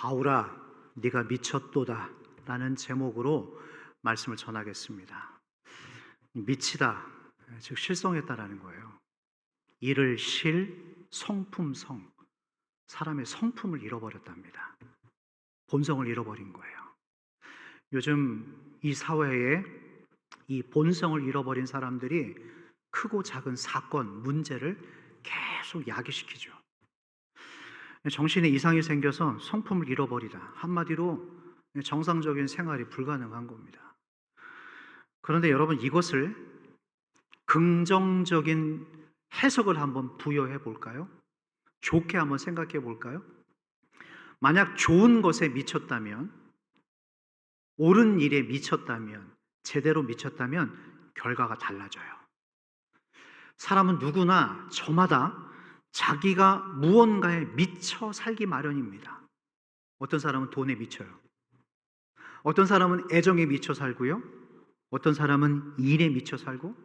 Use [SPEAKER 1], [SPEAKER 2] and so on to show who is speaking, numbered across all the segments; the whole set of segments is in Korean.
[SPEAKER 1] 바울아, 네가 미쳤도다 라는 제목으로 말씀을 전하겠습니다. 미치다, 즉 실성했다라는 거예요. 이를 성품성, 사람의 성품을 잃어버렸답니다. 본성을 잃어버린 거예요. 요즘 이 사회에 이 본성을 잃어버린 사람들이 크고 작은 사건, 문제를 계속 야기시키죠. 정신에 이상이 생겨서 성품을 잃어버리다. 한마디로 정상적인 생활이 불가능한 겁니다. 그런데 여러분, 이것을 긍정적인 해석을 한번 부여해 볼까요? 좋게 한번 생각해 볼까요? 만약 좋은 것에 미쳤다면, 옳은 일에 미쳤다면, 제대로 미쳤다면 결과가 달라져요. 사람은 누구나 저마다 자기가 무언가에 미쳐 살기 마련입니다. 어떤 사람은 돈에 미쳐요. 어떤 사람은 애정에 미쳐 살고요. 어떤 사람은 일에 미쳐 살고,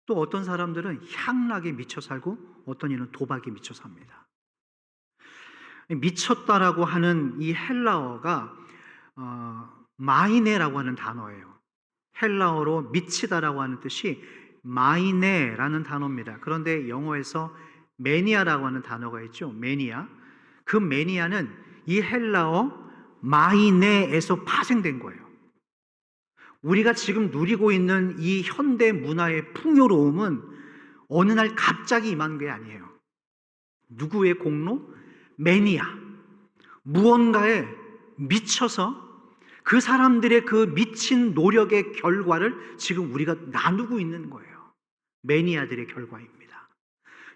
[SPEAKER 1] 또 어떤 사람들은 향락에 미쳐 살고, 어떤 이는 도박에 미쳐 삽니다. 미쳤다라고 하는 이 헬라어가 마이네라고 하는 단어예요. 헬라어로 미치다라고 하는 뜻이 마이네라는 단어입니다. 그런데 영어에서 매니아라고 하는 단어가 있죠. 매니아. 그 매니아는 이 헬라어 마이네에서 파생된 거예요. 우리가 지금 누리고 있는 이 현대 문화의 풍요로움은 어느 날 갑자기 임한 게 아니에요. 누구의 공로? 매니아. 무언가에 미쳐서 그 사람들의 그 미친 노력의 결과를 지금 우리가 나누고 있는 거예요. 매니아들의 결과입니다.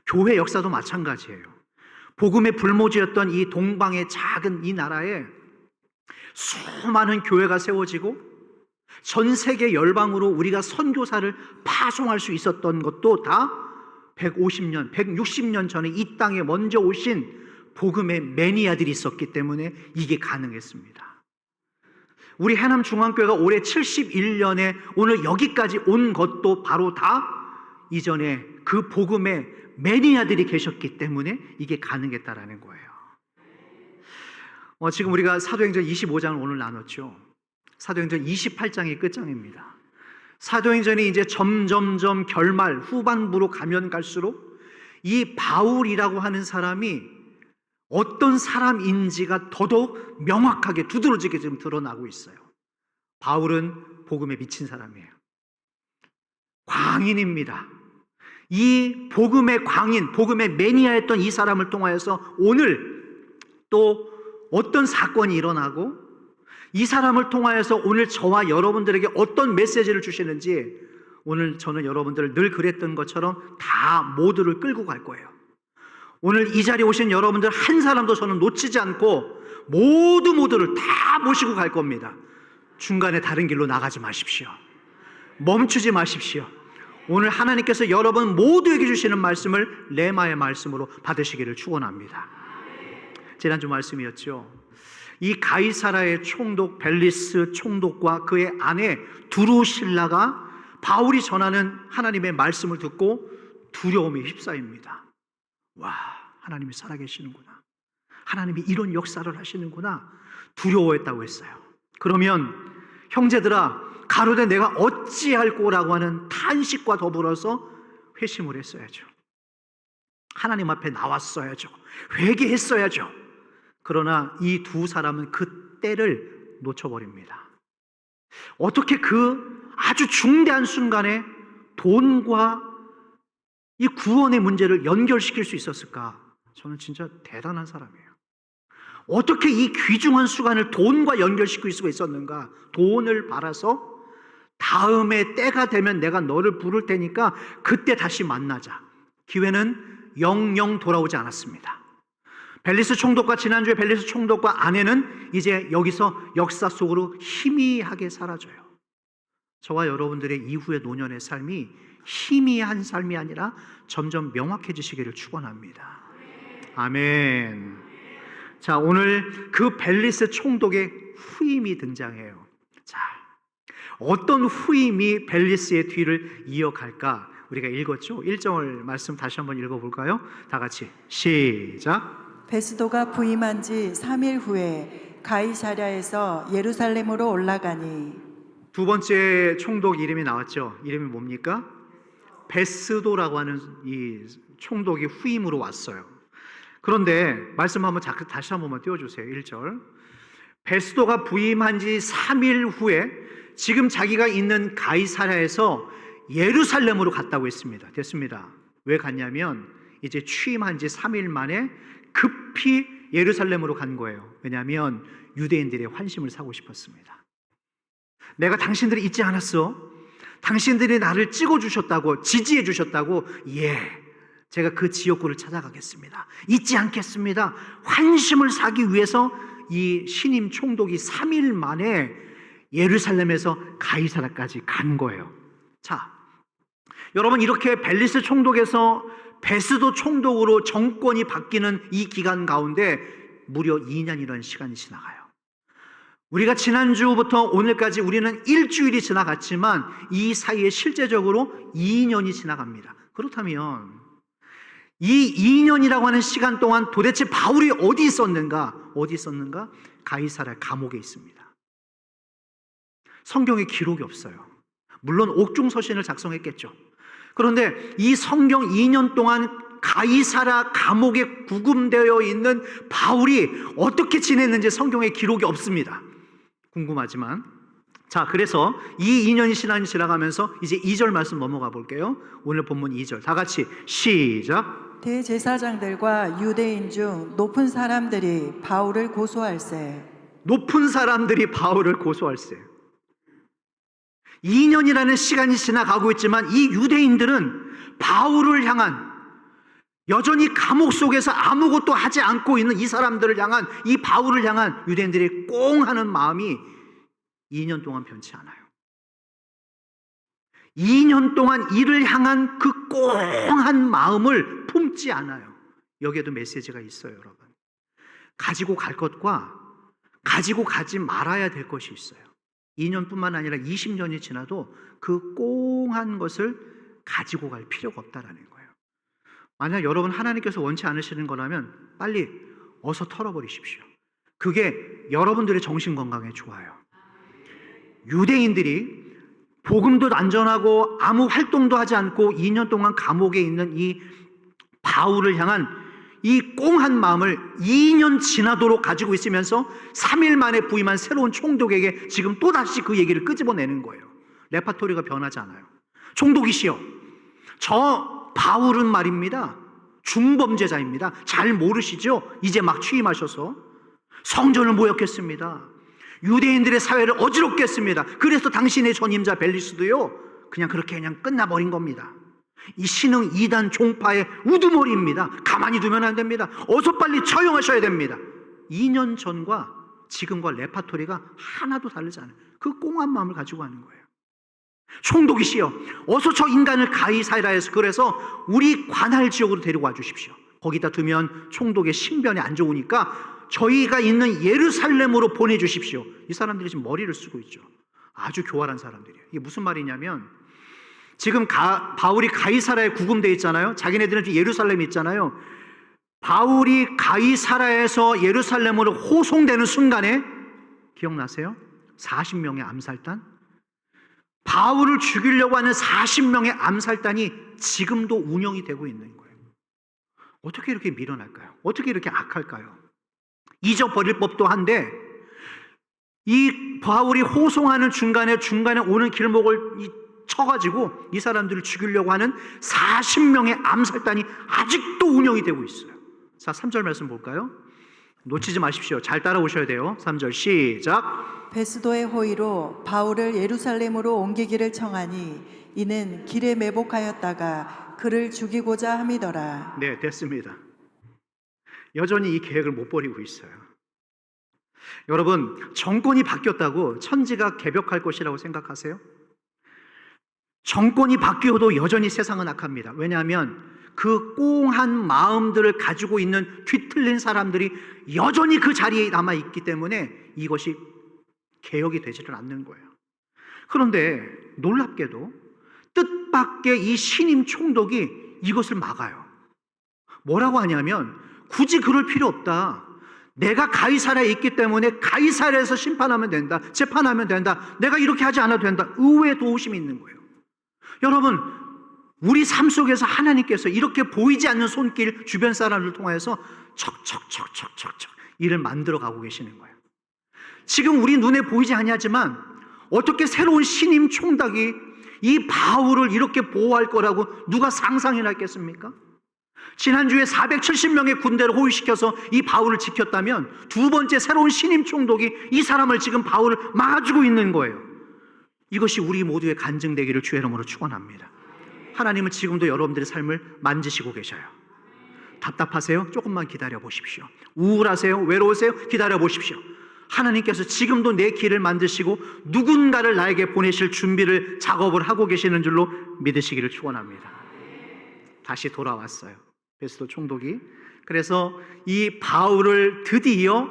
[SPEAKER 1] 교회 역사도 마찬가지예요. 복음의 불모지였던 이 동방의 작은 이 나라에 수많은 교회가 세워지고 전 세계 열방으로 우리가 선교사를 파송할 수 있었던 것도 다 150년, 160년 전에 이 땅에 먼저 오신 복음의 매니아들이 있었기 때문에 이게 가능했습니다. 우리 해남중앙교회가 올해 71년에 오늘 여기까지 온 것도 바로 다 이전에 그 복음의 매니아들이 계셨기 때문에 이게 가능했다라는 거예요. 지금 우리가 사도행전 25장을 오늘 나눴죠. 사도행전 28장이 끝장입니다. 사도행전이 이제 점점점 결말 후반부로 가면 갈수록 이 바울이라고 하는 사람이 어떤 사람인지가 더더욱 명확하게 두드러지게 지금 드러나고 있어요. 바울은 복음에 미친 사람이에요. 광인입니다. 이 복음의 광인, 복음의 매니아였던 이 사람을 통하여서 오늘 또 어떤 사건이 일어나고 이 사람을 통하여서 오늘 저와 여러분들에게 어떤 메시지를 주시는지 오늘 저는 여러분들을 늘 그랬던 것처럼 다 모두를 끌고 갈 거예요. 오늘 이 자리에 오신 여러분들 한 사람도 저는 놓치지 않고 모두를 다 모시고 갈 겁니다. 중간에 다른 길로 나가지 마십시오. 멈추지 마십시오. 오늘 하나님께서 여러분 모두에게 주시는 말씀을 레마의 말씀으로 받으시기를 축원합니다. 지난주 말씀이었죠. 이 가이사라의 총독 벨리스 총독과 그의 아내 두루실라가 바울이 전하는 하나님의 말씀을 듣고 두려움에 휩싸입니다. 와, 하나님이 살아계시는구나. 하나님이 이런 역사를 하시는구나. 두려워했다고 했어요. 그러면 형제들아, 가로되 내가 어찌할꼬라고 하는 탄식과 더불어서 회심을 했어야죠. 하나님 앞에 나왔어야죠. 회개했어야죠. 그러나 이 두 사람은 그 때를 놓쳐버립니다. 어떻게 그 아주 중대한 순간에 돈과 이 구원의 문제를 연결시킬 수 있었을까? 저는 진짜 대단한 사람이에요. 어떻게 이 귀중한 순간을 돈과 연결시킬 수가 있었는가? 돈을 받아서 다음에 때가 되면 내가 너를 부를 테니까 그때 다시 만나자. 기회는 영영 돌아오지 않았습니다. 벨리스 총독과 지난주에 벨리스 총독과 아내는 이제 여기서 역사 속으로 희미하게 사라져요. 저와 여러분들의 이후의 노년의 삶이 희미한 삶이 아니라 점점 명확해지시기를 축원합니다. 아멘. 자, 오늘 그 벨리스 총독의 후임이 등장해요. 자, 어떤 후임이 벨리스의 뒤를 이어갈까? 우리가 읽었죠? 1절 말씀 다시 한번 읽어볼까요? 다 같이 시작.
[SPEAKER 2] 베스도가 부임한 지 3일 후에 가이사랴에서 예루살렘으로 올라가니.
[SPEAKER 1] 두 번째 총독 이름이 나왔죠. 이름이 뭡니까? 베스도라고 하는 이 총독이 후임으로 왔어요. 그런데 말씀 한번 다시 한 번만 띄워주세요. 1절. 베스도가 부임한 지 3일 후에 지금 자기가 있는 가이사랴에서 예루살렘으로 갔다고 했습니다. 됐습니다. 왜 갔냐면 이제 취임한 지 3일 만에 급히 예루살렘으로 간 거예요. 왜냐하면 유대인들의 환심을 사고 싶었습니다. 내가 당신들을 잊지 않았어. 당신들이 나를 찍어주셨다고, 지지해주셨다고. 예, 제가 그 지역구를 찾아가겠습니다. 잊지 않겠습니다. 환심을 사기 위해서 이 신임 총독이 3일 만에 예루살렘에서 가이사랴까지 간 거예요. 자, 여러분, 이렇게 벨리스 총독에서 베스도 총독으로 정권이 바뀌는 이 기간 가운데 무려 2년이라는 시간이 지나가요. 우리가 지난주부터 오늘까지 우리는 일주일이 지나갔지만 이 사이에 실제적으로 2년이 지나갑니다. 그렇다면 이 2년이라고 하는 시간 동안 도대체 바울이 어디 있었는가? 가이사랴 감옥에 있습니다. 성경에 기록이 없어요. 물론 옥중서신을 작성했겠죠. 그런데 이 성경 2년 동안 가이사랴 감옥에 구금되어 있는 바울이 어떻게 지냈는지 성경에 기록이 없습니다. 궁금하지만, 자, 그래서 이 2년이 지나가면서 이제 2절 말씀 넘어가 볼게요. 오늘 본문 2절 다 같이 시작.
[SPEAKER 2] 대제사장들과 유대인 중 높은 사람들이 바울을 고소할세.
[SPEAKER 1] 높은 사람들이 바울을 고소할세. 2년이라는 시간이 지나가고 있지만 이 유대인들은 바울을 향한, 여전히 감옥 속에서 아무것도 하지 않고 있는 이 사람들을 향한, 이 바울을 향한 유대인들의 꽁하는 마음이 2년 동안 변치 않아요. 2년 동안 이를 향한 그 꽁한 마음을 품지 않아요. 여기에도 메시지가 있어요, 여러분. 가지고 갈 것과 가지고 가지 말아야 될 것이 있어요. 2년뿐만 아니라 20년이 지나도 그 꽁한 것을 가지고 갈 필요가 없다라는 거예요. 만약 여러분 하나님께서 원치 않으시는 거라면 빨리 어서 털어버리십시오. 그게 여러분들의 정신건강에 좋아요. 유대인들이 복음도 안전하고 아무 활동도 하지 않고 2년 동안 감옥에 있는 이 바울을 향한 이 꽁한 마음을 2년 지나도록 가지고 있으면서 3일 만에 부임한 새로운 총독에게 지금 또다시 그 얘기를 끄집어내는 거예요. 레파토리가 변하지 않아요. 총독이시여, 저 바울은 말입니다, 중범죄자입니다. 잘 모르시죠? 이제 막 취임하셔서 성전을 모욕했습니다. 유대인들의 사회를 어지럽게 했습니다. 그래서 당신의 전임자 벨리스도요 그냥 그렇게 그냥 끝나버린 겁니다. 이 신흥 이단 종파의 우두머리입니다. 가만히 두면 안 됩니다. 어서 빨리 처형하셔야 됩니다. 2년 전과 지금과 레파토리가 하나도 다르지 않아요. 그 꽁한 마음을 가지고 하는 거예요. 총독이시여, 어서 저 인간을 가이사랴에서, 그래서 우리 관할 지역으로 데려와 주십시오. 거기다 두면 총독의 신변이 안 좋으니까 저희가 있는 예루살렘으로 보내주십시오. 이 사람들이 지금 머리를 쓰고 있죠. 아주 교활한 사람들이에요. 이게 무슨 말이냐면, 지금 바울이 가이사랴에 구금되어 있잖아요. 자기네들은 예루살렘에 있잖아요. 바울이 가이사랴에서 예루살렘으로 호송되는 순간에, 기억나세요? 40명의 암살단? 바울을 죽이려고 하는 40명의 암살단이 지금도 운영이 되고 있는 거예요. 어떻게 이렇게 밀어날까요? 어떻게 이렇게 악할까요? 잊어버릴 법도 한데, 이 바울이 호송하는 중간에 오는 길목을 쳐가지고 이 사람들을 죽이려고 하는 40명의 암살단이 아직도 운영이 되고 있어요. 자, 3절 말씀 볼까요? 놓치지 마십시오. 잘 따라오셔야 돼요. 3절 시작.
[SPEAKER 2] 베스도의 호의로 바울을 예루살렘으로 옮기기를 청하니 이는 길에 매복하였다가 그를 죽이고자 함이더라.
[SPEAKER 1] 네, 됐습니다. 여전히 이 계획을 못 버리고 있어요. 여러분, 정권이 바뀌었다고 천지가 개벽할 것이라고 생각하세요? 정권이 바뀌어도 여전히 세상은 악합니다. 왜냐하면 그 꽁한 마음들을 가지고 있는 뒤틀린 사람들이 여전히 그 자리에 남아있기 때문에 이것이 개혁이 되지를 않는 거예요. 그런데 놀랍게도 뜻밖의 이 신임 총독이 이것을 막아요. 뭐라고 하냐면 굳이 그럴 필요 없다. 내가 가이사랴에 있기 때문에 가이사랴에서 심판하면 된다. 재판하면 된다. 내가 이렇게 하지 않아도 된다. 의외의 도우심이 있는 거예요. 여러분, 우리 삶 속에서 하나님께서 이렇게 보이지 않는 손길 주변 사람을 통해서 척척척척척척 일을 만들어 가고 계시는 거예요. 지금 우리 눈에 보이지 아니하지만 어떻게 새로운 신임 총독이 이 바울을 이렇게 보호할 거라고 누가 상상이나 했겠습니까? 지난주에 470명의 군대를 호위시켜서 이 바울을 지켰다면 두 번째 새로운 신임 총독이 이 사람을 지금 바울을 막아주고 있는 거예요. 이것이 우리 모두의 간증되기를 주의 이름으로 축원합니다. 하나님은 지금도 여러분들의 삶을 만지시고 계셔요. 답답하세요? 조금만 기다려 보십시오. 우울하세요? 외로우세요? 기다려 보십시오. 하나님께서 지금도 내 길을 만드시고 누군가를 나에게 보내실 준비를 작업을 하고 계시는 줄로 믿으시기를 축원합니다. 다시 돌아왔어요. 베스도 총독이. 그래서 이 바울을 드디어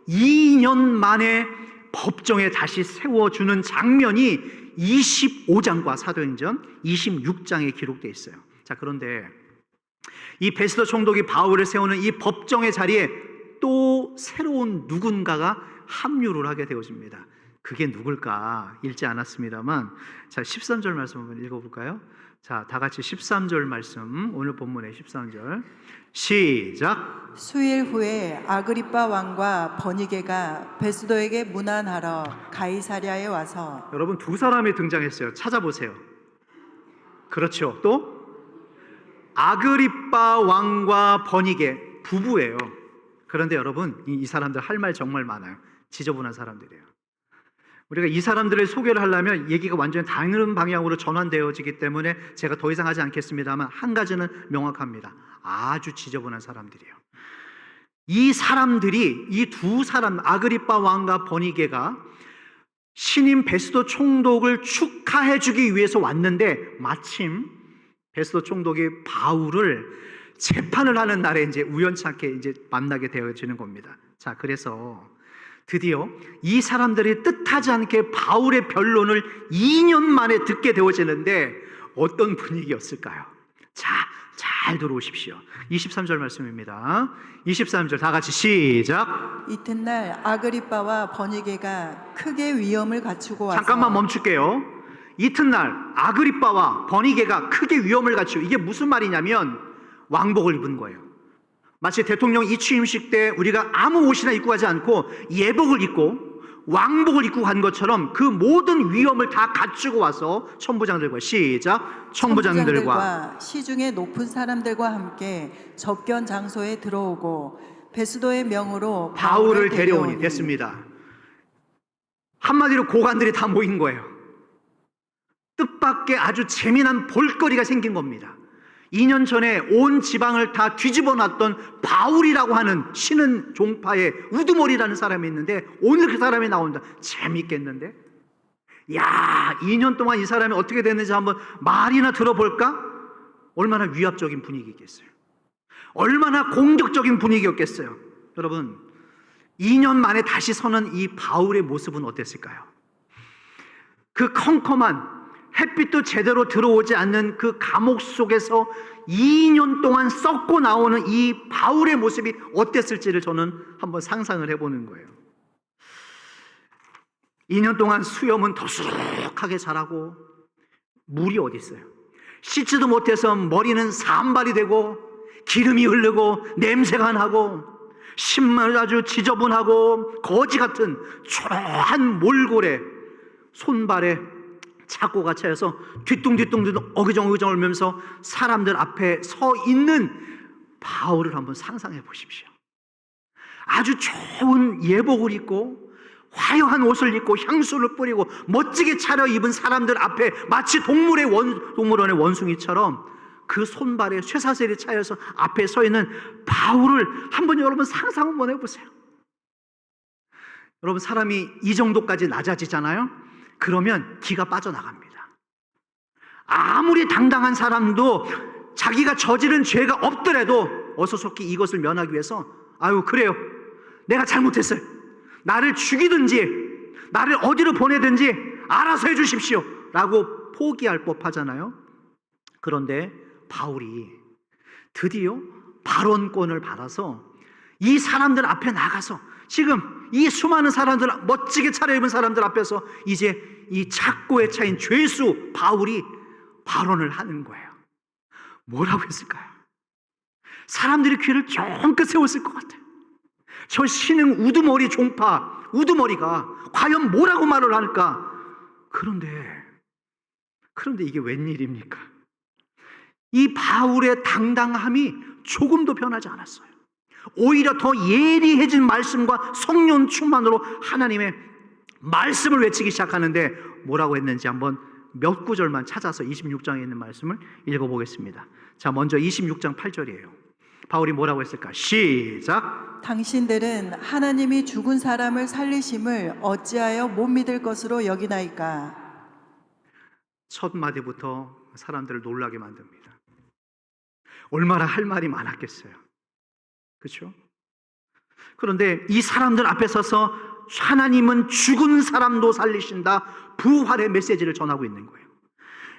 [SPEAKER 1] 2년 만에 법정에 다시 세워주는 장면이 25장과 사도행전 26장에 기록되어 있어요. 자, 그런데 이 베스도 총독이 바울을 세우는 이 법정의 자리에 또 새로운 누군가가 합류를 하게 되어집니다. 그게 누굴까 읽지 않았습니다만, 자, 13절 말씀 한번 읽어볼까요? 자, 다 같이 13절 말씀, 오늘 본문의 13절 시작.
[SPEAKER 2] 수일 후에 아그리빠 왕과 버니게가 베스도에게 문안하러 가이사랴에 와서.
[SPEAKER 1] 여러분, 두 사람이 등장했어요. 찾아보세요. 그렇죠. 또 아그리빠 왕과 버니게 부부예요. 그런데 여러분, 이 사람들 할 말 정말 많아요. 지저분한 사람들이에요. 우리가 이 사람들을 소개를 하려면 얘기가 완전히 다른 방향으로 전환되어지기 때문에 제가 더 이상 하지 않겠습니다만, 한 가지는 명확합니다. 아주 지저분한 사람들이에요. 이 사람들이, 이 두 사람, 아그리빠 왕과 버니게가 신임 베스도 총독을 축하해 주기 위해서 왔는데, 마침 베스도 총독이 바울을 재판을 하는 날에 이제 우연찮게 이제 만나게 되어지는 겁니다. 자, 그래서 드디어 이 사람들이 뜻하지 않게 바울의 변론을 2년 만에 듣게 되어지는데 어떤 분위기였을까요? 자, 잘 들어오십시오. 23절 말씀입니다. 23절 다 같이 시작.
[SPEAKER 2] 이튿날 아그리빠와 버니게가 크게 위험을 갖추고 와서.
[SPEAKER 1] 잠깐만 멈출게요. 이튿날 아그리빠와 버니게가 크게 위험을 갖추고, 이게 무슨 말이냐면 왕복을 입은 거예요. 마치 대통령 이 취임식 때 우리가 아무 옷이나 입고 가지 않고 예복을 입고 왕복을 입고 간 것처럼 그 모든 위험을 다 갖추고 와서 천부장들과 시작. 천부장들과
[SPEAKER 2] 시중의 높은 사람들과 함께 접견 장소에 들어오고 베스도의 명으로
[SPEAKER 1] 바울을 데려오니. 됐습니다. 한마디로 고관들이 다 모인 거예요. 뜻밖의 아주 재미난 볼거리가 생긴 겁니다. 2년 전에 온 지방을 다 뒤집어 놨던 바울이라고 하는 신은 종파의 우두머리라는 사람이 있는데 오늘 그 사람이 나온다. 재밌겠는데? 야, 2년 동안 이 사람이 어떻게 됐는지 한번 말이나 들어볼까? 얼마나 위압적인 분위기겠어요. 얼마나 공격적인 분위기였겠어요. 여러분, 2년 만에 다시 서는 이 바울의 모습은 어땠을까요? 그 컴컴한 햇빛도 제대로 들어오지 않는 그 감옥 속에서 2년 동안 썩고 나오는 이 바울의 모습이 어땠을지를 저는 한번 상상을 해보는 거예요. 2년 동안 수염은 더수룩하게 자라고, 물이 어디 있어요? 씻지도 못해서 머리는 산발이 되고 기름이 흐르고 냄새가 나고 신발 아주 지저분하고 거지 같은 초라한 몰골에 손발에 착고가 차여서 뒤뚱뒤뚱 어기정어기정 울면서 사람들 앞에 서 있는 바울을 한번 상상해 보십시오. 아주 좋은 예복을 입고 화려한 옷을 입고 향수를 뿌리고 멋지게 차려입은 사람들 앞에 마치 동물원의 원숭이처럼 그 손발에 쇠사슬이 차여서 앞에 서 있는 바울을 한번 여러분 상상 한번 해보세요. 여러분, 사람이 이 정도까지 낮아지잖아요. 그러면 기가 빠져나갑니다. 아무리 당당한 사람도 자기가 저지른 죄가 없더라도 어서속히 이것을 면하기 위해서 아유, 그래요, 내가 잘못했어요, 나를 죽이든지 나를 어디로 보내든지 알아서 해주십시오 라고 포기할 법하잖아요. 그런데 바울이 드디어 발언권을 받아서 이 사람들 앞에 나가서 지금 이 수많은 사람들, 멋지게 차려입은 사람들 앞에서 이제 이 착고에 차인 죄수 바울이 발언을 하는 거예요. 뭐라고 했을까요? 사람들이 귀를 쫑긋 세웠을 것 같아요. 저 신흥 우두머리 종파, 우두머리가 과연 뭐라고 말을 할까? 그런데 이게 웬일입니까? 이 바울의 당당함이 조금도 변하지 않았어요. 오히려 더 예리해진 말씀과 성령 충만으로 하나님의 말씀을 외치기 시작하는데 뭐라고 했는지 한번 몇 구절만 찾아서 26장에 있는 말씀을 읽어보겠습니다. 자, 먼저 26장 8절이에요. 바울이 뭐라고 했을까? 시작.
[SPEAKER 2] 당신들은 하나님이 죽은 사람을 살리심을 어찌하여 못 믿을 것으로 여기나이까?
[SPEAKER 1] 첫 마디부터 사람들을 놀라게 만듭니다. 얼마나 할 말이 많았겠어요. 그렇죠? 그런데 이 사람들 앞에 서서 하나님은 죽은 사람도 살리신다, 부활의 메시지를 전하고 있는 거예요.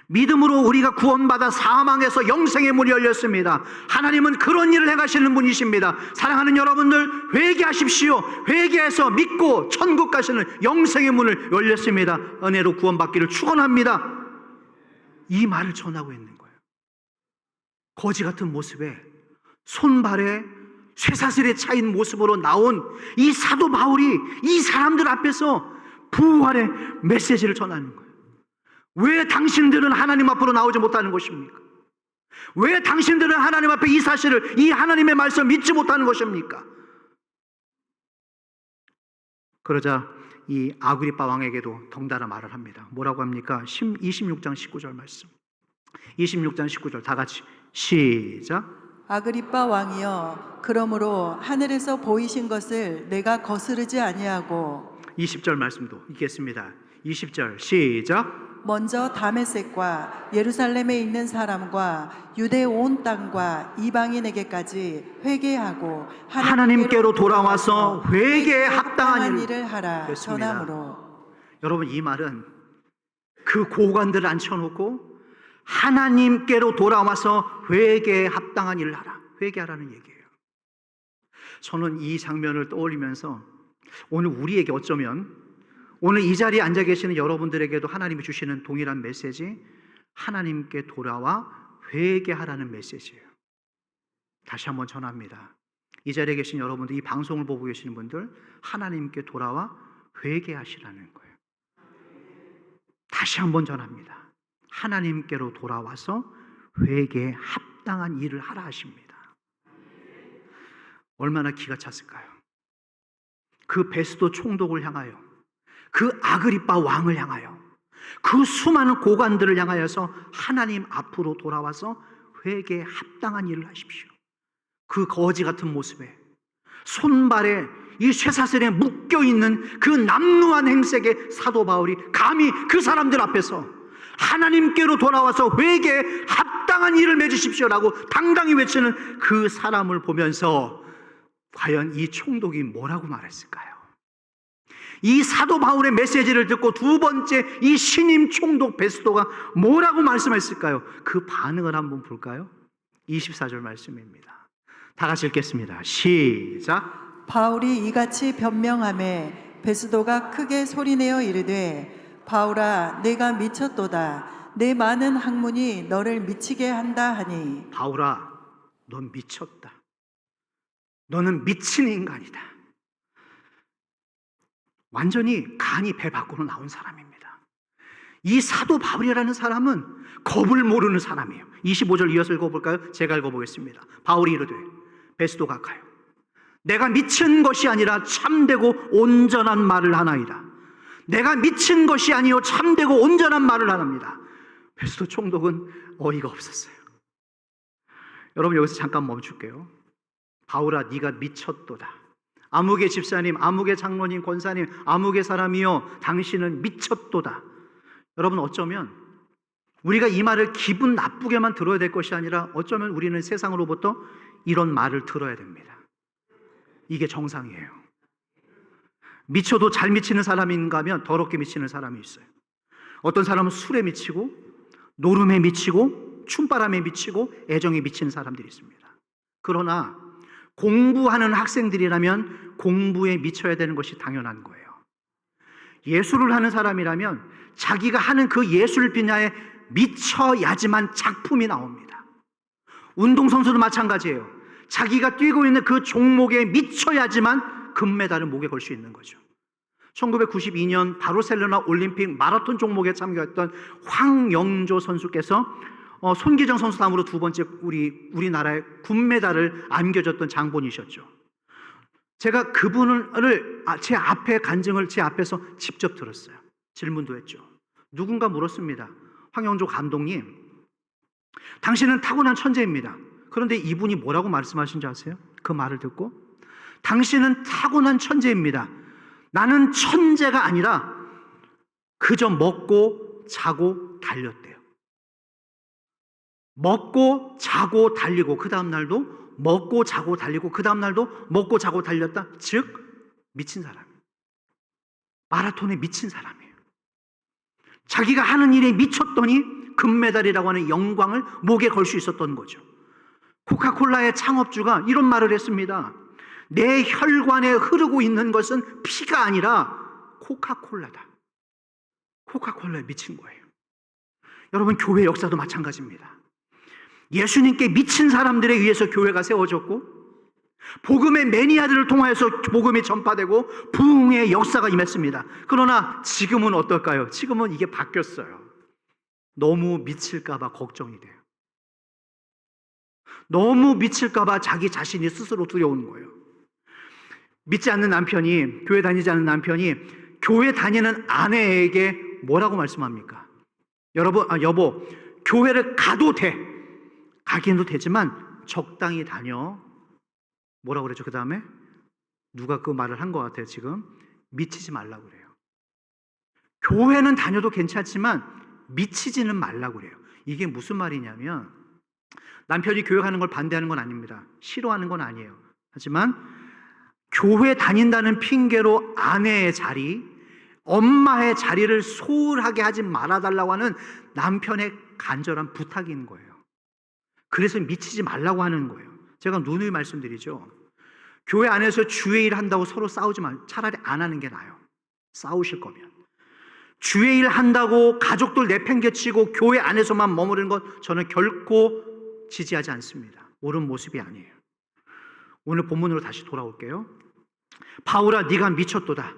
[SPEAKER 1] 믿음으로 우리가 구원받아 사망에서 영생의 문이 열렸습니다. 하나님은 그런 일을 행하시는 분이십니다. 사랑하는 여러분들, 회개하십시오. 회개해서 믿고 천국 가시는 영생의 문을 열렸습니다. 은혜로 구원받기를 축원합니다. 이 말을 전하고 있는 거예요. 거지 같은 모습에 손발에 쇠사슬에 차인 모습으로 나온 이 사도 바울이 이 사람들 앞에서 부활의 메시지를 전하는 거예요. 왜 당신들은 하나님 앞으로 나오지 못하는 것입니까? 왜 당신들은 하나님 앞에 이 사실을, 이 하나님의 말씀을 믿지 못하는 것입니까? 그러자 이 아그리빠 왕에게도 덩달아 말을 합니다. 뭐라고 합니까? 26장 19절 말씀. 26장 19절 다 같이 시작.
[SPEAKER 2] 아그리빠 왕이여, 그러므로 하늘에서 보이신 것을 내가 거스르지 아니하고
[SPEAKER 1] 20절 말씀도 읽겠습니다. 20절 시작.
[SPEAKER 2] 먼저 다메섹과 예루살렘에 있는 사람과 유대 온 땅과 이방인에게까지 회개하고
[SPEAKER 1] 하나님께로 돌아와서 회개에 합당한
[SPEAKER 2] 일을 하라
[SPEAKER 1] 됐습니다.
[SPEAKER 2] 전함으로.
[SPEAKER 1] 여러분, 이 말은 그 고관들을 앉혀놓고 하나님께로 돌아와서 회개에 합당한 일을 하라, 회개하라는 얘기예요. 저는 이 장면을 떠올리면서 오늘 우리에게 어쩌면 오늘 이 자리에 앉아 계시는 여러분들에게도 하나님이 주시는 동일한 메시지, 하나님께 돌아와 회개하라는 메시지예요. 다시 한번 전합니다. 이 자리에 계신 여러분들, 이 방송을 보고 계시는 분들, 하나님께 돌아와 회개하시라는 거예요. 다시 한번 전합니다. 하나님께로 돌아와서 회개에 합당한 일을 하라 하십니다. 얼마나 기가 찼을까요? 그 베스도 총독을 향하여, 그 아그리빠 왕을 향하여, 그 수많은 고관들을 향하여서 하나님 앞으로 돌아와서 회개에 합당한 일을 하십시오. 그 거지 같은 모습에 손발에 이 쇠사슬에 묶여있는 그 남루한 행색의 사도 바울이 감히 그 사람들 앞에서 하나님께로 돌아와서 회개에 합당한 일을 맺으십시오라고 당당히 외치는 그 사람을 보면서 과연 이 총독이 뭐라고 말했을까요? 이 사도 바울의 메시지를 듣고 두 번째 이 신임 총독 베스도가 뭐라고 말씀했을까요? 그 반응을 한번 볼까요? 24절 말씀입니다. 다 같이 읽겠습니다. 시작.
[SPEAKER 2] 바울이 이같이 변명하매 베스도가 크게 소리내어 이르되, 바울아, 내가 미쳤도다. 내 많은 학문이 너를 미치게 한다 하니.
[SPEAKER 1] 바울아, 넌 미쳤다. 너는 미친 인간이다. 완전히 간이 배 밖으로 나온 사람입니다. 이 사도 바울이라는 사람은 겁을 모르는 사람이에요. 25절 이어서 읽어볼까요? 제가 읽어보겠습니다. 바울이 이르되 베스도가 가요, 내가 미친 것이 아니라 참되고 온전한 말을 하나이다. 내가 미친 것이 아니요 참되고 온전한 말을 하랍니다. 베스도 총독은 어이가 없었어요. 여러분, 여기서 잠깐 멈출게요. 바울아, 네가 미쳤도다. 아무개 집사님, 아무개 장로님, 권사님, 아무개 사람이요, 당신은 미쳤도다. 여러분, 어쩌면 우리가 이 말을 기분 나쁘게만 들어야 될 것이 아니라 어쩌면 우리는 세상으로부터 이런 말을 들어야 됩니다. 이게 정상이에요. 미쳐도 잘 미치는 사람인가 하면 더럽게 미치는 사람이 있어요. 어떤 사람은 술에 미치고, 노름에 미치고, 춤바람에 미치고, 애정에 미치는 사람들이 있습니다. 그러나 공부하는 학생들이라면 공부에 미쳐야 되는 것이 당연한 거예요. 예술을 하는 사람이라면 자기가 하는 그 예술 분야에 미쳐야지만 작품이 나옵니다. 운동선수도 마찬가지예요. 자기가 뛰고 있는 그 종목에 미쳐야지만 금메달을 목에 걸 수 있는 거죠. 1992년 바르셀로나 올림픽 마라톤 종목에 참가했던 황영조 선수께서 손기정 선수 다음으로 두 번째 우리나라의 금메달을 안겨줬던 장본이셨죠. 제가 그분을 제 앞에 간증을 제 앞에서 직접 들었어요. 질문도 했죠. 누군가 물었습니다. 황영조 감독님, 당신은 타고난 천재입니다. 그런데 이분이 뭐라고 말씀하신지 아세요? 그 말을 듣고, 당신은 타고난 천재입니다. 나는 천재가 아니라 그저 먹고 자고 달렸대요. 먹고 자고 달리고 그 다음 날도 먹고 자고 달리고 그 다음 날도 먹고 자고 달렸다. 즉 미친 사람, 마라톤에 미친 사람이에요. 자기가 하는 일에 미쳤더니 금메달이라고 하는 영광을 목에 걸 수 있었던 거죠. 코카콜라의 창업주가 이런 말을 했습니다. 내 혈관에 흐르고 있는 것은 피가 아니라 코카콜라다. 코카콜라에 미친 거예요. 여러분, 교회 역사도 마찬가지입니다. 예수님께 미친 사람들에 의해서 교회가 세워졌고, 복음의 매니아들을 통하여서 복음이 전파되고 부흥의 역사가 임했습니다. 그러나 지금은 어떨까요? 지금은 이게 바뀌었어요. 너무 미칠까 봐 걱정이 돼요. 너무 미칠까 봐 자기 자신이 스스로 두려운 거예요. 믿지 않는 남편이, 교회 다니지 않는 남편이 교회 다니는 아내에게 뭐라고 말씀합니까? 여보, 교회를 가도 돼. 가기도 되지만 적당히 다녀. 뭐라고 그랬죠? 그 다음에 누가 그 말을 한 것 같아요. 지금 미치지 말라고 그래요. 교회는 다녀도 괜찮지만 미치지는 말라고 그래요. 이게 무슨 말이냐면, 남편이 교회 가는 걸 반대하는 건 아닙니다. 싫어하는 건 아니에요. 하지만 교회 다닌다는 핑계로 아내의 자리, 엄마의 자리를 소홀하게 하지 말아달라고 하는 남편의 간절한 부탁인 거예요. 그래서 미치지 말라고 하는 거예요. 제가 누누이 말씀드리죠. 교회 안에서 주의 일 한다고 서로 싸우지 말고 차라리 안 하는 게 나아요. 싸우실 거면. 주의 일 한다고 가족들 내팽개치고 교회 안에서만 머무르는 것 저는 결코 지지하지 않습니다. 옳은 모습이 아니에요. 오늘 본문으로 다시 돌아올게요. 바울아, 네가 미쳤도다.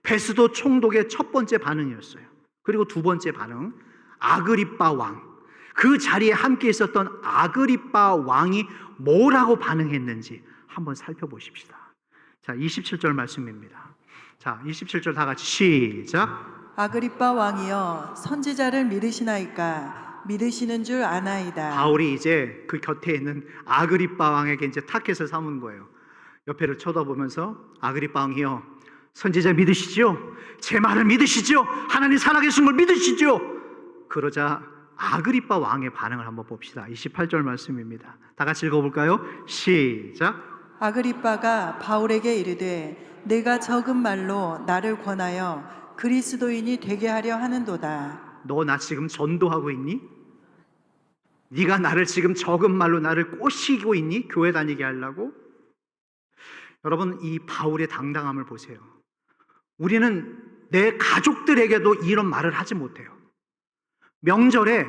[SPEAKER 1] 베스도 총독의 첫 번째 반응이었어요. 그리고 두 번째 반응, 아그리빠 왕. 그 자리에 함께 있었던 아그리빠 왕이 뭐라고 반응했는지 한번 살펴보십시다. 자, 27절 말씀입니다. 자, 27절 다 같이 시작.
[SPEAKER 2] 아그리빠 왕이여, 선지자를 믿으시나이까? 믿으시는 줄 아나이다.
[SPEAKER 1] 바울이 이제 그 곁에 있는 아그리빠 왕에게 이제 타켓을 삼은 거예요. 옆에를 쳐다보면서, 아그리빠 왕이여, 선지자 믿으시죠? 제 말을 믿으시죠? 하나님 살아계신 걸 믿으시죠? 그러자 아그리빠 왕의 반응을 한번 봅시다. 28절 말씀입니다. 다 같이 읽어볼까요? 시작.
[SPEAKER 2] 아그리빠가 바울에게 이르되 내가 적은 말로 나를 권하여 그리스도인이 되게 하려 하는도다.
[SPEAKER 1] 너 나 지금 전도하고 있니? 네가 나를 지금 적은 말로 나를 꼬시고 있니? 교회 다니게 하려고? 여러분, 이 바울의 당당함을 보세요. 우리는 내 가족들에게도 이런 말을 하지 못해요. 명절에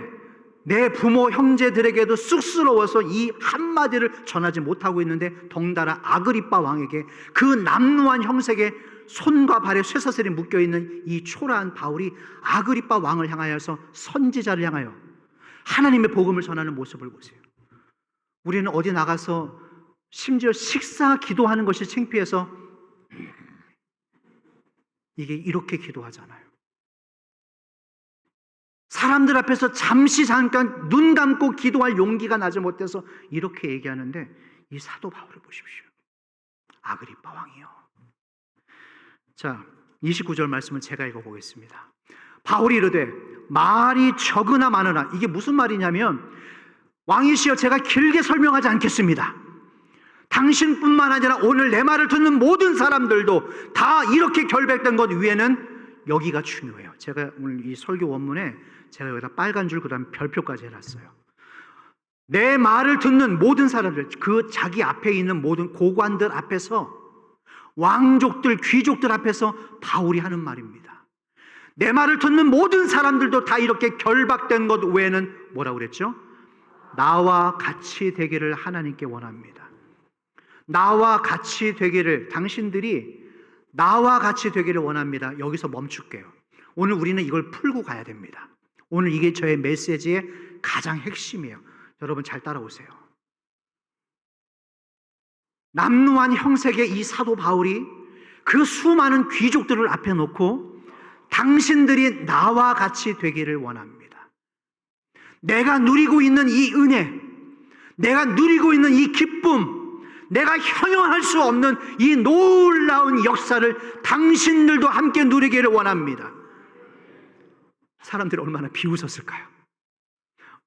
[SPEAKER 1] 내 부모 형제들에게도 쑥스러워서 이 한마디를 전하지 못하고 있는데, 덩달아 아그리빠 왕에게, 그 남루한 형색에 손과 발에 쇠사슬이 묶여있는 이 초라한 바울이 아그리빠 왕을 향하여서, 선지자를 향하여 하나님의 복음을 전하는 모습을 보세요. 우리는 어디 나가서 심지어 식사 기도하는 것이 창피해서 이게 이렇게 기도하잖아요. 사람들 앞에서 잠깐 눈 감고 기도할 용기가 나지 못해서 이렇게 얘기하는데, 이 사도 바울을 보십시오. 아그리빠 왕이요. 자, 29절 말씀은 제가 읽어보겠습니다. 바울이 이르되 말이 적으나 많으나, 이게 무슨 말이냐면, 왕이시여, 제가 길게 설명하지 않겠습니다. 당신뿐만 아니라 오늘 내 말을 듣는 모든 사람들도 다 이렇게 결백된 것 위에는 여기가 중요해요. 제가 오늘 이 설교 원문에 제가 여기다 빨간 줄 그다음 별표까지 해놨어요. 내 말을 듣는 모든 사람들, 그 자기 앞에 있는 모든 고관들 앞에서, 왕족들, 귀족들 앞에서 바울이 하는 말입니다. 내 말을 듣는 모든 사람들도 다 이렇게 결박된 것 외에는 뭐라고 그랬죠? 나와 같이 되기를 하나님께 원합니다. 나와 같이 되기를, 당신들이 나와 같이 되기를 원합니다. 여기서 멈출게요. 오늘 우리는 이걸 풀고 가야 됩니다. 오늘 이게 저의 메시지의 가장 핵심이에요. 여러분 잘 따라오세요. 남루한 형색의 이 사도 바울이 그 수많은 귀족들을 앞에 놓고 당신들이 나와 같이 되기를 원합니다. 내가 누리고 있는 이 은혜, 내가 누리고 있는 이 기쁨, 내가 형용할 수 없는 이 놀라운 역사를 당신들도 함께 누리기를 원합니다. 사람들이 얼마나 비웃었을까요?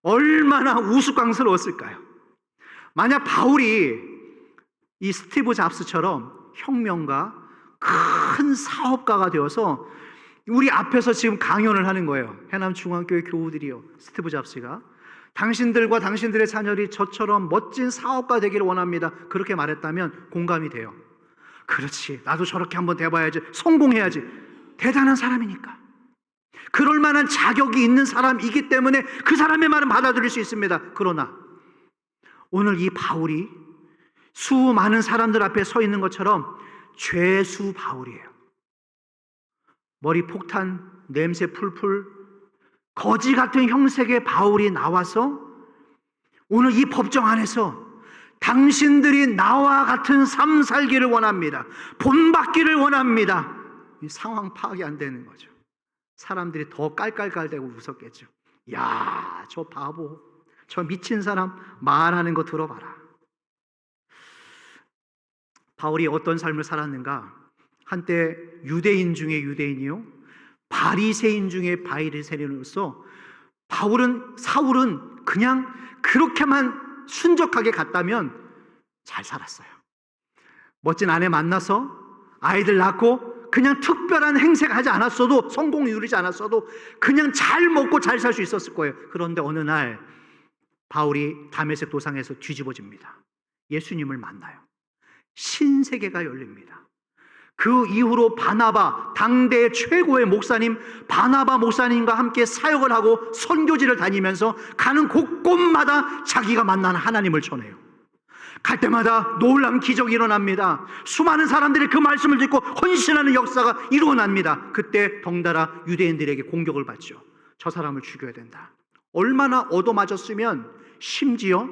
[SPEAKER 1] 얼마나 우스꽝스러웠을까요? 만약 바울이 이 스티브 잡스처럼 혁명가, 큰 사업가가 되어서 우리 앞에서 지금 강연을 하는 거예요. 해남중앙교회 교우들이요, 스티브 잡스가 당신들과 당신들의 자녀들이 저처럼 멋진 사업가 되기를 원합니다, 그렇게 말했다면 공감이 돼요. 그렇지, 나도 저렇게 한번 돼봐야지, 성공해야지. 대단한 사람이니까, 그럴 만한 자격이 있는 사람이기 때문에 그 사람의 말은 받아들일 수 있습니다. 그러나 오늘 이 바울이 수많은 사람들 앞에 서 있는 것처럼 죄수 바울이에요. 머리 폭탄, 냄새 풀풀, 거지 같은 형색의 바울이 나와서 오늘 이 법정 안에서 당신들이 나와 같은 삶 살기를 원합니다, 본받기를 원합니다. 이 상황 파악이 안 되는 거죠. 사람들이 더 깔깔깔대고 웃었겠죠. 야, 저 바보, 저 미친 사람 말하는 거 들어봐라. 바울이 어떤 삶을 살았는가? 한때 유대인 중에 유대인이요, 바리새인 중에 바리새인으로서 사울은 그냥 그렇게만 순적하게 갔다면 잘 살았어요. 멋진 아내 만나서 아이들 낳고 그냥 특별한 행색하지 않았어도, 성공 이루지 않았어도 그냥 잘 먹고 잘 살 수 있었을 거예요. 그런데 어느 날 바울이 다메섹 도상에서 뒤집어집니다. 예수님을 만나요. 신세계가 열립니다. 그 이후로 바나바, 당대 최고의 목사님 바나바 목사님과 함께 사역을 하고 선교지를 다니면서 가는 곳곳마다 자기가 만난 하나님을 전해요. 갈 때마다 놀라운 기적이 일어납니다. 수많은 사람들이 그 말씀을 듣고 헌신하는 역사가 일어납니다. 그때 덩달아 유대인들에게 공격을 받죠. 저 사람을 죽여야 된다. 얼마나 얻어맞았으면 심지어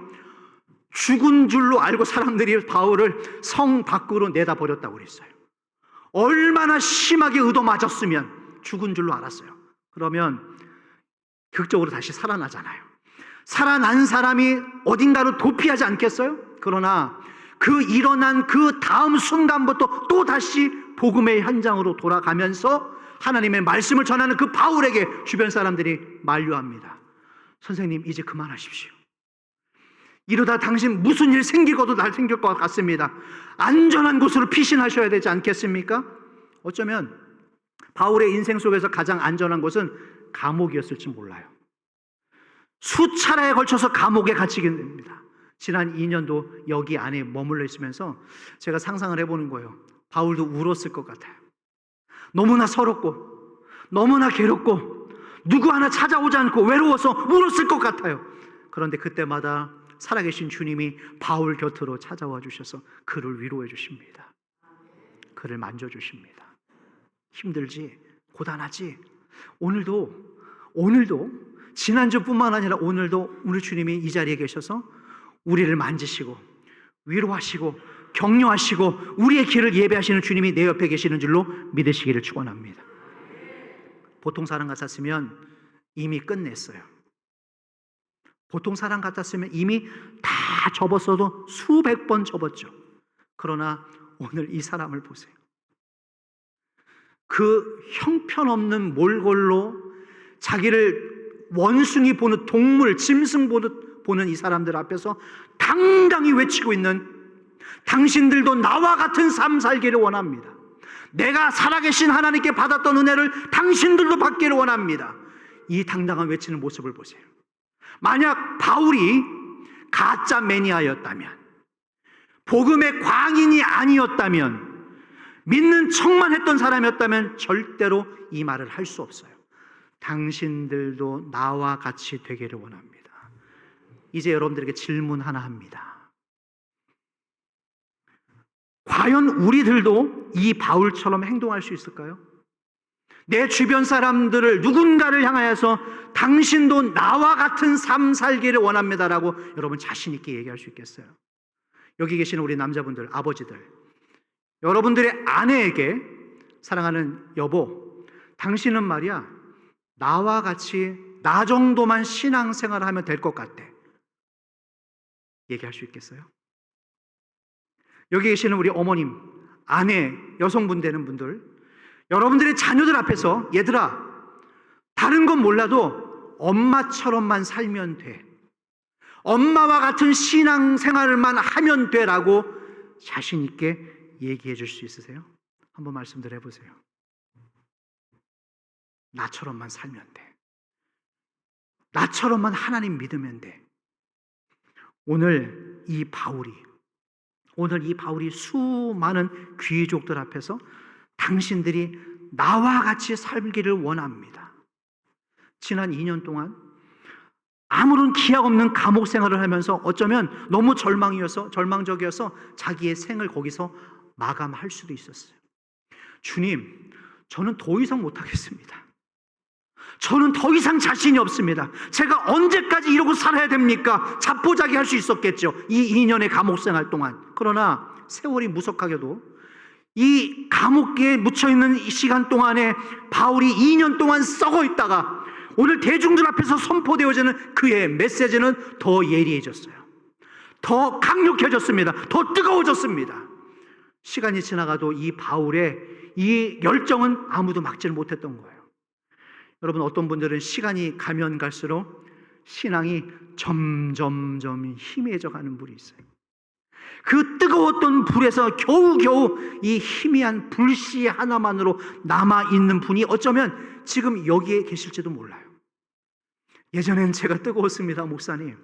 [SPEAKER 1] 죽은 줄로 알고 사람들이 바울을 성 밖으로 내다버렸다고 그랬어요. 얼마나 심하게 얻어맞았으면 죽은 줄로 알았어요. 그러면 극적으로 다시 살아나잖아요. 살아난 사람이 어딘가로 도피하지 않겠어요? 그러나 그 일어난 그 다음 순간부터 또 다시 복음의 현장으로 돌아가면서 하나님의 말씀을 전하는 그 바울에게 주변 사람들이 만류합니다. 선생님, 이제 그만하십시오. 이러다 당신 무슨 일 생기고도 날 생길 것 같습니다. 안전한 곳으로 피신하셔야 되지 않겠습니까? 어쩌면 바울의 인생 속에서 가장 안전한 곳은 감옥이었을지 몰라요. 수차례에 걸쳐서 감옥에 갇히게 됩니다. 지난 2년도 여기 안에 머물러 있으면서 제가 상상을 해보는 거예요. 바울도 울었을 것 같아요. 너무나 서럽고 너무나 괴롭고 누구 하나 찾아오지 않고 외로워서 울었을 것 같아요. 그런데 그때마다 살아계신 주님이 바울 곁으로 찾아와 주셔서 그를 위로해 주십니다. 그를 만져주십니다. 힘들지? 고단하지? 오늘도 지난주뿐만 아니라 오늘도 우리 주님이 이 자리에 계셔서 우리를 만지시고 위로하시고 격려하시고 우리의 길을 예배하시는 주님이 내 옆에 계시는 줄로 믿으시기를 축원합니다. 보통 사람 같았으면 이미 끝냈어요. 보통 사람 같았으면 이미 다 접었어도 수백 번 접었죠. 그러나 오늘 이 사람을 보세요. 그 형편없는 몰골로 자기를 원숭이 보는 동물, 짐승 보는 이 사람들 앞에서 당당히 외치고 있는, 당신들도 나와 같은 삶 살기를 원합니다. 내가 살아계신 하나님께 받았던 은혜를 당신들도 받기를 원합니다. 이 당당한 외치는 모습을 보세요. 만약 바울이 가짜 매니아였다면, 복음의 광인이 아니었다면, 믿는 척만 했던 사람이었다면 절대로 이 말을 할 수 없어요. 당신들도 나와 같이 되기를 원합니다. 이제 여러분들에게 질문 하나 합니다. 과연 우리들도 이 바울처럼 행동할 수 있을까요? 내 주변 사람들을, 누군가를 향하여서 당신도 나와 같은 삶 살기를 원합니다라고 여러분 자신 있게 얘기할 수 있겠어요? 여기 계시는 우리 남자분들, 아버지들, 여러분들의 아내에게 사랑하는 여보, 당신은 말이야 나와 같이 나 정도만 신앙생활을 하면 될 것 같대, 얘기할 수 있겠어요? 여기 계시는 우리 어머님, 아내, 여성분 되는 분들, 여러분들의 자녀들 앞에서 얘들아, 다른 건 몰라도 엄마처럼만 살면 돼, 엄마와 같은 신앙생활만 하면 돼라고 자신 있게 얘기해 줄 수 있으세요? 한번 말씀들 해보세요. 나처럼만 살면 돼, 나처럼만 하나님 믿으면 돼. 오늘 이 바울이 수많은 귀족들 앞에서 당신들이 나와 같이 살기를 원합니다. 지난 2년 동안 아무런 기약 없는 감옥 생활을 하면서 어쩌면 너무 절망적이어서 자기의 생을 거기서 마감할 수도 있었어요. 주님, 저는 더 이상 못하겠습니다. 저는 더 이상 자신이 없습니다. 제가 언제까지 이러고 살아야 됩니까? 자포자기 할 수 있었겠죠, 이 2년의 감옥 생활 동안. 그러나 세월이 무석하게도 이 감옥에 묻혀있는 이 시간 동안에 바울이 2년 동안 썩어 있다가 오늘 대중들 앞에서 선포되어지는 그의 메시지는 더 예리해졌어요. 더 강력해졌습니다. 더 뜨거워졌습니다. 시간이 지나가도 이 바울의 이 열정은 아무도 막지를 못했던 거예요. 여러분, 어떤 분들은 시간이 가면 갈수록 신앙이 점점점 희미해져 가는 분이 있어요. 그 뜨거웠던 불에서 겨우겨우 이 희미한 불씨 하나만으로 남아있는 분이 어쩌면 지금 여기에 계실지도 몰라요. 예전엔 제가 뜨거웠습니다, 목사님.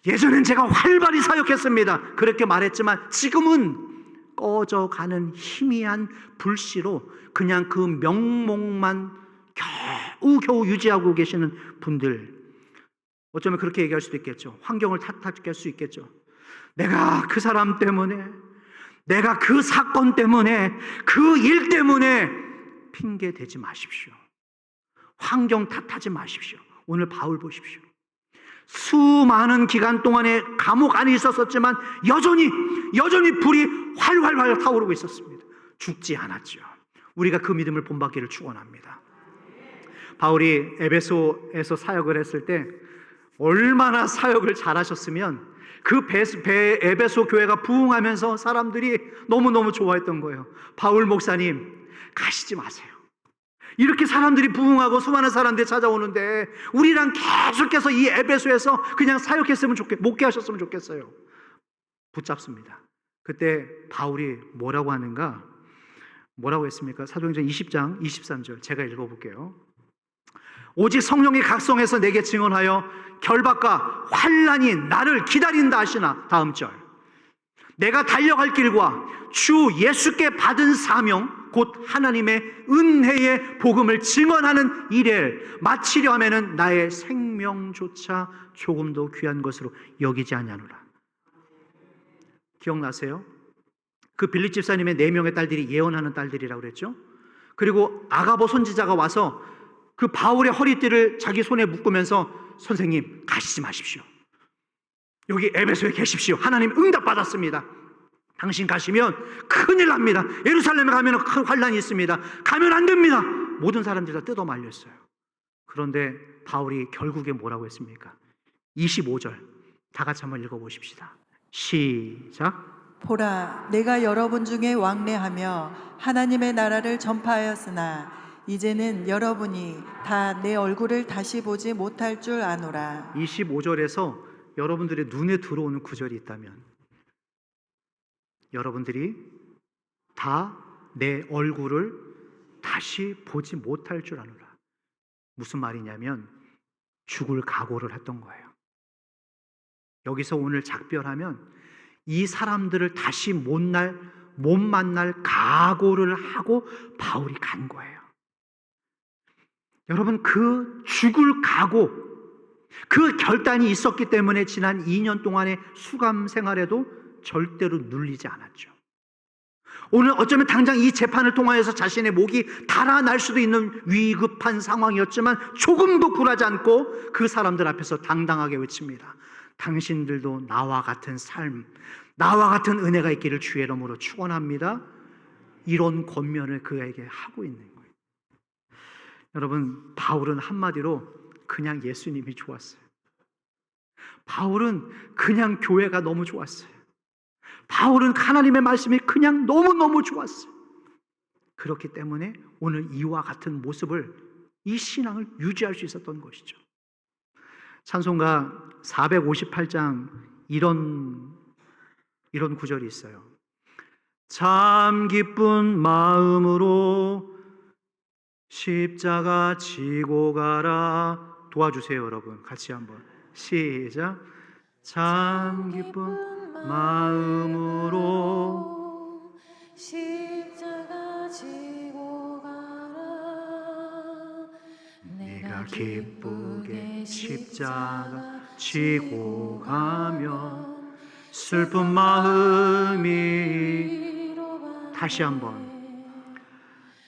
[SPEAKER 1] 예전엔 제가 활발히 사역했습니다, 그렇게 말했지만 지금은 꺼져가는 희미한 불씨로 그냥 그 명목만 겨우겨우 유지하고 계시는 분들, 어쩌면 그렇게 얘기할 수도 있겠죠. 환경을 탓할 수 있겠죠. 내가 그 사람 때문에, 내가 그 사건 때문에, 그 일 때문에 핑계 대지 마십시오. 환경 탓하지 마십시오. 오늘 바울 보십시오. 수많은 기간 동안에 감옥 안에 있었지만 여전히 불이 활활 타오르고 있었습니다. 죽지 않았죠. 우리가 그 믿음을 본받기를 축원합니다. 바울이 에베소에서 사역을 했을 때 얼마나 사역을 잘하셨으면 그 에베소 교회가 부흥하면서 사람들이 너무너무 좋아했던 거예요. 바울 목사님 가시지 마세요. 이렇게 사람들이 부흥하고 수많은 사람들이 찾아오는데 우리랑 계속해서 이 에베소에서 그냥 사역했으면 목회하셨으면 좋겠어요. 붙잡습니다. 그때 바울이 뭐라고 하는가? 뭐라고 했습니까? 사도행전 20장 23절 제가 읽어볼게요. 오직 성령이 각성해서 내게 증언하여 결박과 환난이 나를 기다린다 하시나. 다음 절, 내가 달려갈 길과 주 예수께 받은 사명 곧 하나님의 은혜의 복음을 증언하는 일을 마치려 하면은 나의 생명조차 조금도 귀한 것으로 여기지 아니하노라. 기억나세요? 그 빌립 집사님의 4명의 딸들이 예언하는 딸들이라고 그랬죠. 그리고 아가보 선지자가 와서 그 바울의 허리띠를 자기 손에 묶으면서 선생님 가시지 마십시오. 여기 에베소에 계십시오. 하나님 응답 받았습니다. 당신 가시면 큰일 납니다. 예루살렘에 가면 큰 환란이 있습니다. 가면 안 됩니다. 모든 사람들이 다 뜯어 말렸어요. 그런데 바울이 결국에 뭐라고 했습니까? 25절 다 같이 한번 읽어보십시다. 시작.
[SPEAKER 2] 보라, 내가 여러분 중에 왕래하며 하나님의 나라를 전파하였으나 이제는 여러분이 다 내 얼굴을 다시 보지 못할 줄 아노라.
[SPEAKER 1] 25절에서 여러분들의 눈에 들어오는 구절이 있다면 여러분들이 다 내 얼굴을 다시 보지 못할 줄 아노라. 무슨 말이냐면 죽을 각오를 했던 거예요. 여기서 오늘 작별하면 이 사람들을 다시 못 만날 각오를 하고 바울이 간 거예요. 여러분, 그 죽을 각오, 그 결단이 있었기 때문에 지난 2년 동안의 수감 생활에도 절대로 눌리지 않았죠. 오늘 어쩌면 당장 이 재판을 통하여서 자신의 목이 달아날 수도 있는 위급한 상황이었지만 조금도 굴하지 않고 그 사람들 앞에서 당당하게 외칩니다. 당신들도 나와 같은 삶, 나와 같은 은혜가 있기를 주의 이름으로 축원합니다. 이런 권면을 그에게 하고 있는 거예요. 여러분, 바울은 한마디로 그냥 예수님이 좋았어요. 바울은 그냥 교회가 너무 좋았어요. 바울은 하나님의 말씀이 그냥 너무너무 좋았어요. 그렇기 때문에 오늘 이와 같은 모습을, 이 신앙을 유지할 수 있었던 것이죠. 찬송가 458장 이런 구절이 있어요. 참 기쁜 마음으로 십자가 지고 가라. 도와주세요, 여러분. 같이 한번 시작. 참 기쁜 마음으로
[SPEAKER 3] 십자가 지고 가라.
[SPEAKER 1] 내가 기쁘게 십자가 지고 가면 슬픈 마음이, 다시 한번,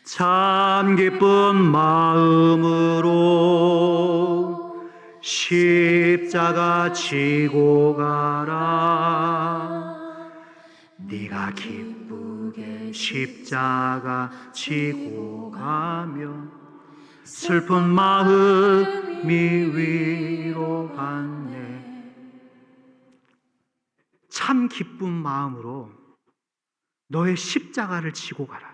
[SPEAKER 1] 참 기쁜 마음으로 십자가 지고 가라. 네가 기쁘게 십자가 지고 가면 슬픈 마음이 위로받네. 참 기쁜 마음으로 너의 십자가를 지고 가라.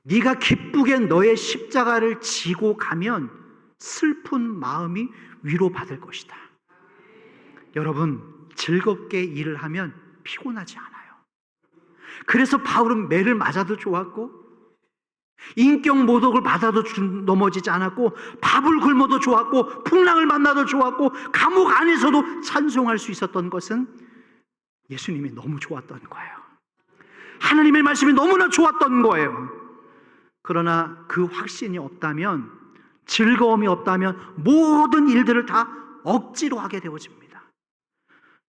[SPEAKER 1] 네가 기쁘게 너의 십자가를 지고 가면 슬픈 마음이 위로받을 것이다. 여러분, 즐겁게 일을 하면 피곤하지 않아요. 그래서 바울은 매를 맞아도 좋았고, 인격 모독을 받아도 넘어지지 않았고, 밥을 굶어도 좋았고, 풍랑을 만나도 좋았고, 감옥 안에서도 찬송할 수 있었던 것은 예수님이 너무 좋았던 거예요. 하나님의 말씀이 너무나 좋았던 거예요. 그러나 그 확신이 없다면, 즐거움이 없다면 모든 일들을 다 억지로 하게 되어집니다.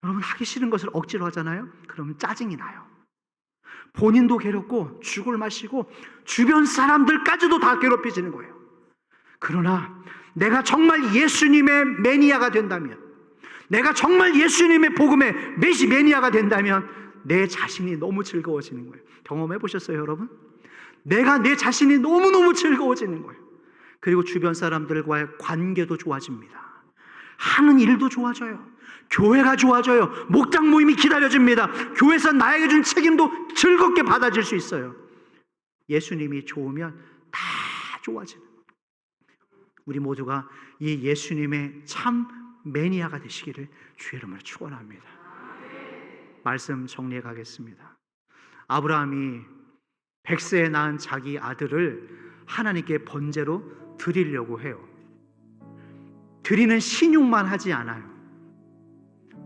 [SPEAKER 1] 여러분, 하기 싫은 것을 억지로 하잖아요? 그러면 짜증이 나요. 본인도 괴롭고 죽을 마시고 주변 사람들까지도 다 괴롭혀지는 거예요. 그러나 내가 정말 예수님의 매니아가 된다면, 내가 정말 예수님의 복음의 매니아가 된다면 내 자신이 너무 즐거워지는 거예요. 경험해 보셨어요, 여러분? 내가 내 자신이 너무너무 즐거워지는 거예요. 그리고 주변 사람들과의 관계도 좋아집니다. 하는 일도 좋아져요. 교회가 좋아져요. 목장 모임이 기다려집니다. 교회에서 나에게 준 책임도 즐겁게 받아질 수 있어요. 예수님이 좋으면 다 좋아지는 거예요. 우리 모두가 이 예수님의 참 매니아가 되시기를 주의 이름으로 축원합니다. 말씀 정리해 가겠습니다. 아브라함이 100세에 낳은 자기 아들을 하나님께 번제로 드리려고 해요. 드리는 신용만 하지 않아요.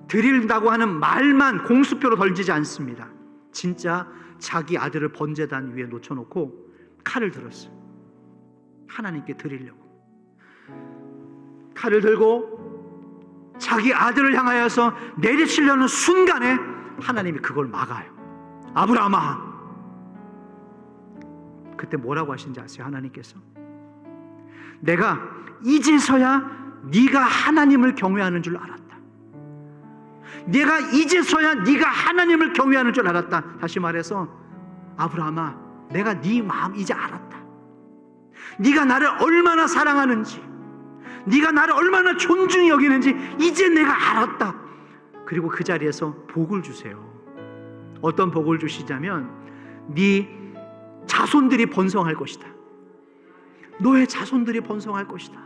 [SPEAKER 1] 드린다고 하는 말만 공수표로 던지지 않습니다. 진짜 자기 아들을 번제단 위에 놓쳐놓고 칼을 들었어요. 하나님께 드리려고. 칼을 들고 자기 아들을 향하여서 내리치려는 순간에 하나님이 그걸 막아요. 아브라함아. 그때 뭐라고 하신지 아세요? 하나님께서 내가 이제서야 네가 하나님을 경외하는 줄 알았다. 내가 이제서야 네가 하나님을 경외하는 줄 알았다. 다시 말해서 아브라함아, 내가 네 마음 이제 알았다. 네가 나를 얼마나 사랑하는지, 네가 나를 얼마나 존중히 여기는지 이제 내가 알았다. 그리고 그 자리에서 복을 주세요. 어떤 복을 주시자면 네 자손들이 번성할 것이다. 너의 자손들이 번성할 것이다.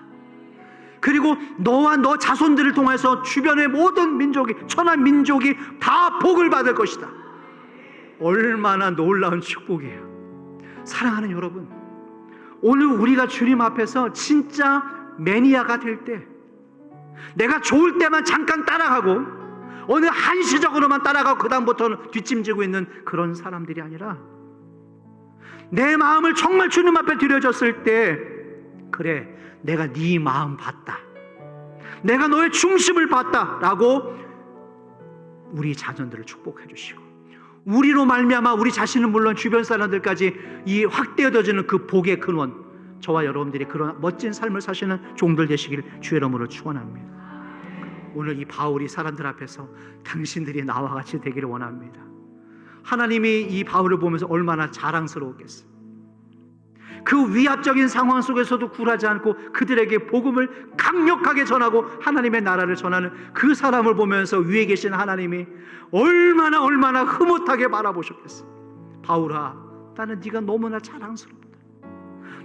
[SPEAKER 1] 그리고 너와 너 자손들을 통해서 주변의 모든 민족이, 천하 민족이 다 복을 받을 것이다. 얼마나 놀라운 축복이에요. 사랑하는 여러분, 오늘 우리가 주님 앞에서 진짜 매니아가 될 때, 내가 좋을 때만 잠깐 따라가고 어느 한시적으로만 따라가고 그 다음부터는 뒷짐지고 있는 그런 사람들이 아니라 내 마음을 정말 주님 앞에 드려졌을 때 그래 내가 네 마음 봤다, 내가 너의 중심을 봤다 라고 우리 자녀들을 축복해 주시고 우리로 말미암아 우리 자신은 물론 주변 사람들까지 이 확대어져지는 그 복의 근원, 저와 여러분들이 그런 멋진 삶을 사시는 종들 되시길 주의 이름으로 축원합니다. 오늘 이 바울이 사람들 앞에서 당신들이 나와 같이 되기를 원합니다. 하나님이 이 바울을 보면서 얼마나 자랑스러웠겠어요. 그 위압적인 상황 속에서도 굴하지 않고 그들에게 복음을 강력하게 전하고 하나님의 나라를 전하는 그 사람을 보면서 위에 계신 하나님이 얼마나 흐뭇하게 바라보셨겠어요. 바울아, 나는 네가 너무나 자랑스럽다,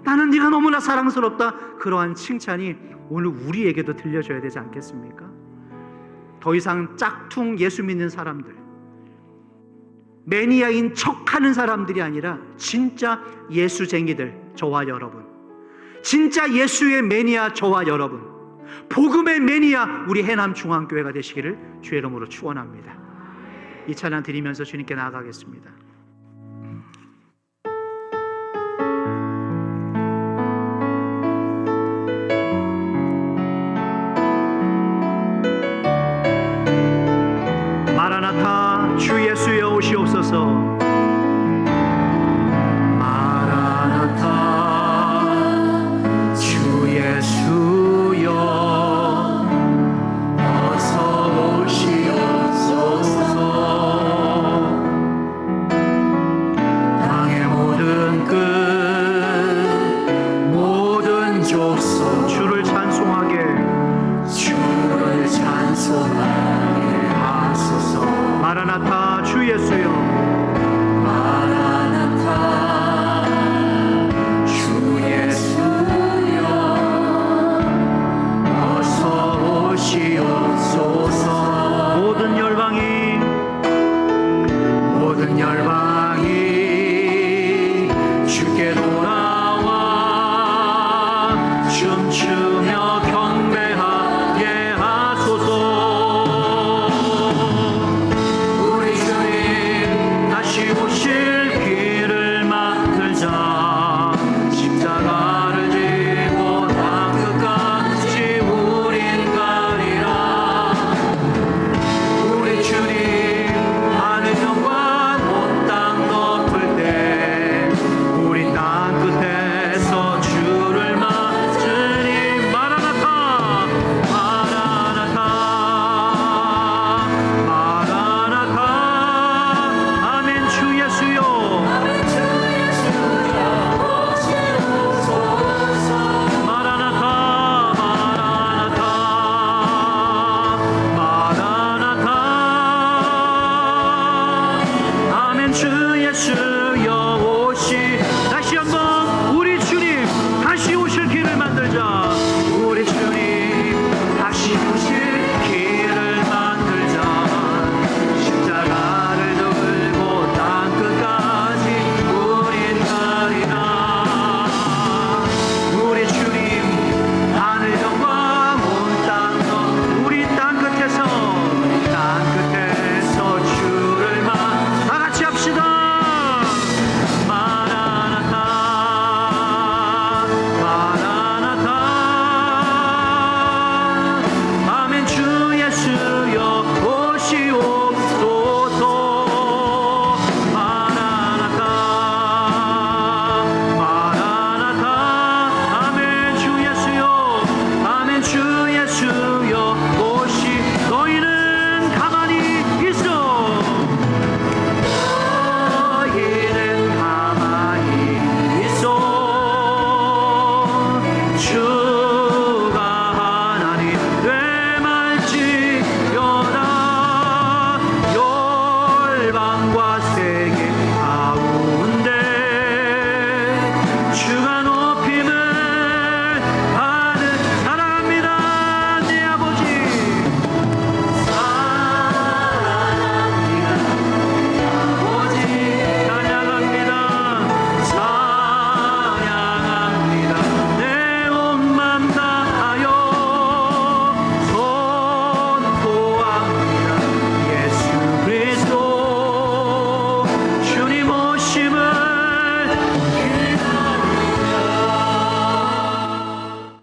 [SPEAKER 1] 나는 네가 너무나 사랑스럽다. 그러한 칭찬이 오늘 우리에게도 들려줘야 되지 않겠습니까? 더 이상 짝퉁 예수 믿는 사람들, 매니아인 척하는 사람들이 아니라 진짜 예수쟁이들, 저와 여러분, 진짜 예수의 매니아 저와 여러분, 복음의 매니아 우리 해남중앙교회가 되시기를 주의 이름으로 축원합니다. 이 찬양 드리면서 주님께 나아가겠습니다. 마라나타 주 예수여 오시옵소서. 마라나타 주 예수여 어서 오시옵소서. 땅의 모든 끝 모든 족속